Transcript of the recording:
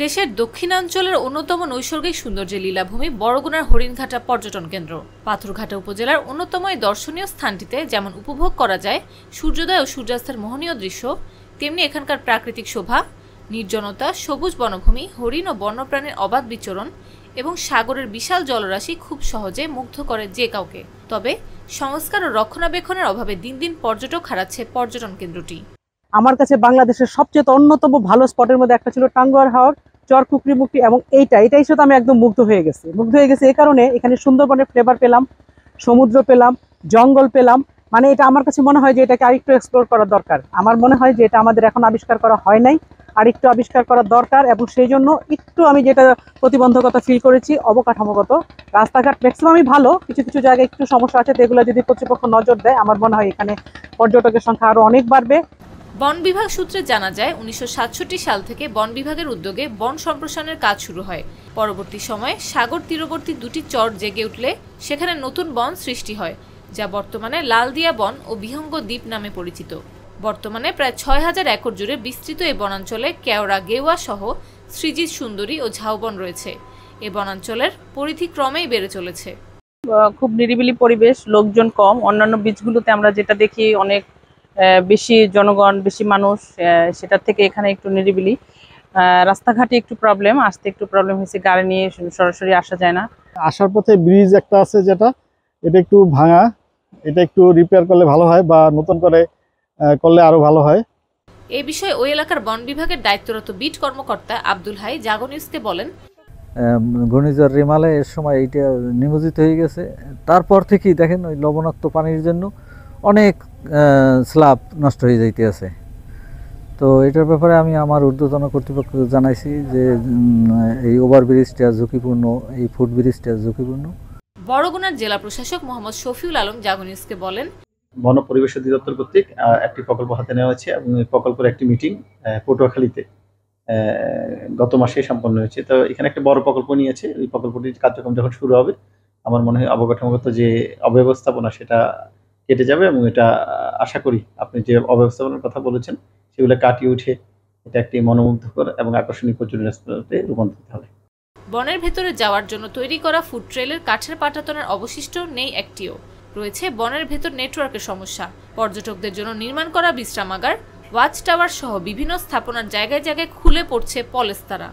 দেশের দক্ষিণাঞ্চলের অন্যতম নৈসর্গিক সৌন্দর্যের লীলাভূমি বরগুনার হরিণঘাটা পর্যটন কেন্দ্র। পাথরঘাটা উপজেলার অন্যতম এই দর্শনীয় স্থানটিতে যেমন উপভোগ করা যায় সূর্যোদয় ও সূর্যাস্তের মোহনীয় দৃশ্য, তেমনি এখানকার প্রাকৃতিক শোভা, নির্জনতা, সবুজ বনভূমি, হরিণ ও বন্যপ্রাণীর অবাধ বিচরণ এবং সাগরের বিশাল জলরাশি খুব সহজে মুগ্ধ করে যে কাউকে। তবে সংস্কার ও রক্ষণাবেক্ষণের অভাবে দিন দিন পর্যটক হারাচ্ছে পর্যটন কেন্দ্রটি। আমার কাছে বাংলাদেশের সবচেয়ে অন্যতম ভালো স্পটের মধ্যে একটা ছিল টাঙ্গুয়ার হাওর, চর কুকরিমুখী, এবং এইটাই সাথে আমি একদম মুগ্ধ হয়ে গেছি এই কারণে এখানে সুন্দরবনের ফ্লেভার পেলাম, সমুদ্র পেলাম, জঙ্গল পেলাম। মানে এটা আমার কাছে মনে হয় যে এটাকে আরেকটু এক্সপ্লোর করা দরকার। আমার মনে হয় যে এটা আমাদের এখন আবিষ্কার করা হয় নাই, আরেকটু আবিষ্কার করা দরকার। এবং সেই জন্য একটু আমি যেটা প্রতিবন্ধকতা ফিল করেছি অবকাঠামোগত, রাস্তাঘাট ম্যাক্সিমামই ভালো, কিছু কিছু জায়গায় একটু সমস্যা আছে, যেগুলো যদি কর্তৃপক্ষ নজর দেয় আমার মনে হয় এখানে পর্যটকের সংখ্যা আরো অনেক বাড়বে। বন বিভাগ সূত্রে জানা যায় 1967 সাল থেকে বন বিভাগের উদ্যোগে বন সম্প্রসারণের কাজ শুরু হয়। পরবর্তী সময়ে সাগর তীরবর্তী দুটি চর জেগে উঠলে সেখানে নতুন বন সৃষ্টি হয়, যা বর্তমানে লালদিয়া বন ও বিহঙ্গ দ্বীপ নামে পরিচিত। বর্তমানে প্রায় 6000 একর জুড়ে বিস্তৃত এই বনাঞ্চলে কেওড়া, গেওয়া সহ সৃজিত সুন্দরী ও ঝাউবন রয়েছে। এই বনাঞ্চলের পরিধি ক্রমেই বেড়ে চলেছে। খুব নিরিবিলি পরিবেশ, লোকজন কম। অন্যান্য বীচগুলোতে আমরা যেটা দেখি অনেক বেশি জনগণ, বেশি মানুষ, সেটার থেকে এখানে একটু নিরিবিলি। রাস্তাঘাটে একটু প্রবলেম, আসতে একটু প্রবলেম হয়েছে, গাড়ি নিয়ে সরাসরি আসা যায় না। আসার পথে ব্রিজ একটা আছে, যেটা এটা একটু ভাঙা, এটা একটু রিপেয়ার করলে ভালো হয় বা নতুন করে করলে আরো ভালো হয়। এই বিষয়ে ওই এলাকার বন বিভাগের দায়িত্বরত বিট কর্মকর্তা আব্দুল হাই জাগো নিউজকে বলেন, ঘূর্ণিঝড় রিমালে এর সময় এইটা নিমজ্জিত হয়ে গেছে। তারপর থেকেই দেখেন ওই লবণাক্ত পানির জন্য অনেক স্ল্যাব নষ্ট হয়ে যাইতে আছে। তো এটার ব্যাপারে আমি আমার ঊর্ধ্বতন কর্তৃপক্ষকে জানাইছি যে এই ওভারব্রিজটা ঝুঁকিপূর্ণ, এই ফুটব্রিজটা ঝুঁকিপূর্ণ। বরগুনার জেলা প্রশাসক মোহাম্মদ শফিউল আলম জাগো নিউজকে বলেন, বন পরিবেশ অধিদপ্তর কর্তৃক একটি প্রকল্প হাতে নেওয়া হয়েছে এবং এই প্রকল্পের একটি মিটিং পটুয়াখালীতে গত মাসে সম্পন্ন হয়েছে। তো এখানে একটা বড় প্রকল্প নিয়েছে। এই প্রকল্পটির কার্যক্রম যখন শুরু হবে আমার মনে হয় অবকাঠামোগত যে অব্যবস্থাপনা সেটা কেটে যাবে এবং এটা আশা করি আপনি যে অব্যবস্থাপনার কথা বলেছেন সেগুলো কাটিয়ে উঠে এটা একটি মনোমুগ্ধকর এবং আকর্ষণীয় পর্যটন স্পটে রূপান্তরিত হবে। বনের ভেতরে যাওয়ার জন্য তৈরি করা ফুড ট্রেলের কাঠের পাটাতনের অবশিষ্ট নেই একটিও। রয়েছে বনের ভেতর নেটওয়ার্কের সমস্যা। পর্যটকদের জন্য নির্মাণ করা বিশ্রামাগার, ওয়াচ টাওয়ার সহ বিভিন্ন স্থাপনার জায়গায় জায়গায় খুলে পড়ছে পলেস্তারা।